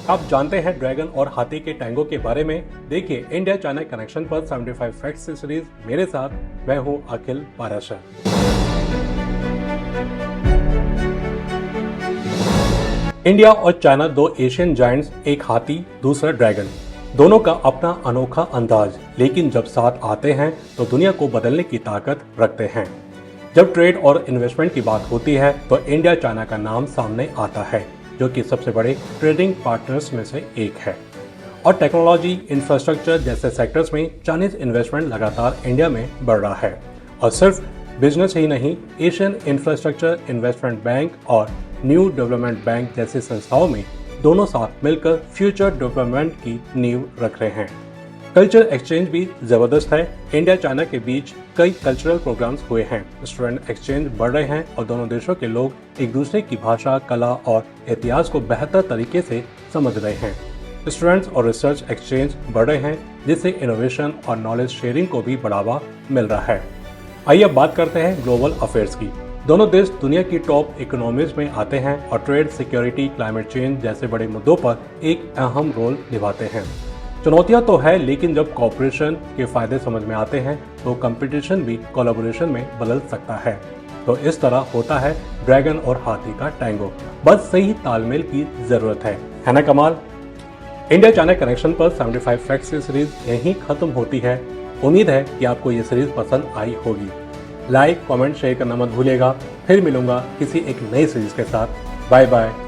आप जानते हैं ड्रैगन और हाथी के टैंगो के बारे में? देखिए इंडिया चाइना कनेक्शन पर 75 फैक्ट्स की सीरीज मेरे साथ। मैं हूं अखिल पाराशर। इंडिया और चाइना दो एशियन जायंट्स, एक हाथी दूसरा ड्रैगन। दोनों का अपना अनोखा अंदाज, लेकिन जब साथ आते हैं तो दुनिया को बदलने की ताकत रखते हैं। जब ट्रेड और इन्वेस्टमेंट की बात होती है तो इंडिया चाइना का नाम सामने आता है, जो कि सबसे बड़े ट्रेडिंग पार्टनर्स में से एक है। और टेक्नोलॉजी, इंफ्रास्ट्रक्चर जैसे सेक्टर्स में चाइनीज इन्वेस्टमेंट लगातार इंडिया में बढ़ रहा है। और सिर्फ बिजनेस ही नहीं, एशियन इंफ्रास्ट्रक्चर इन्वेस्टमेंट बैंक और न्यू डेवलपमेंट बैंक जैसी संस्थाओं में दोनों साथ मिलकर फ्यूचर डेवलपमेंट की नींव रख रहे हैं। कल्चर एक्सचेंज भी जबरदस्त है। इंडिया चाइना के बीच कई कल्चरल प्रोग्राम्स हुए हैं, स्टूडेंट एक्सचेंज बढ़ रहे हैं और दोनों देशों के लोग एक दूसरे की भाषा, कला और इतिहास को बेहतर तरीके से समझ रहे हैं। स्टूडेंट्स और रिसर्च एक्सचेंज बढ़ रहे हैं, जिससे इनोवेशन और नॉलेज शेयरिंग को भी बढ़ावा मिल रहा है। आइए अब बात करते हैं ग्लोबल अफेयर्स की। दोनों देश दुनिया की टॉप इकोनॉमीज में आते हैं और ट्रेड, सिक्योरिटी, क्लाइमेट चेंज जैसे बड़े मुद्दों पर एक अहम रोल निभाते हैं। चुनौतियां तो है, लेकिन जब कॉर्पोरेशन के फायदे समझ में आते हैं तो कंपटीशन भी कोलैबोरेशन में बदल सकता है। तो इस तरह होता है ड्रैगन और हाथी का टैंगो। बस सही तालमेल की जरूरत है ना कमाल। इंडिया चाइना कनेक्शन पर 75 फैक्ट्स की सीरीज यहीं खत्म होती है। उम्मीद है कि आपको ये सीरीज पसंद आई होगी। लाइक, कमेंट, शेयर करना मत भूलिएगा। फिर मिलूंगा किसी एक नई सीरीज के साथ। Bye bye.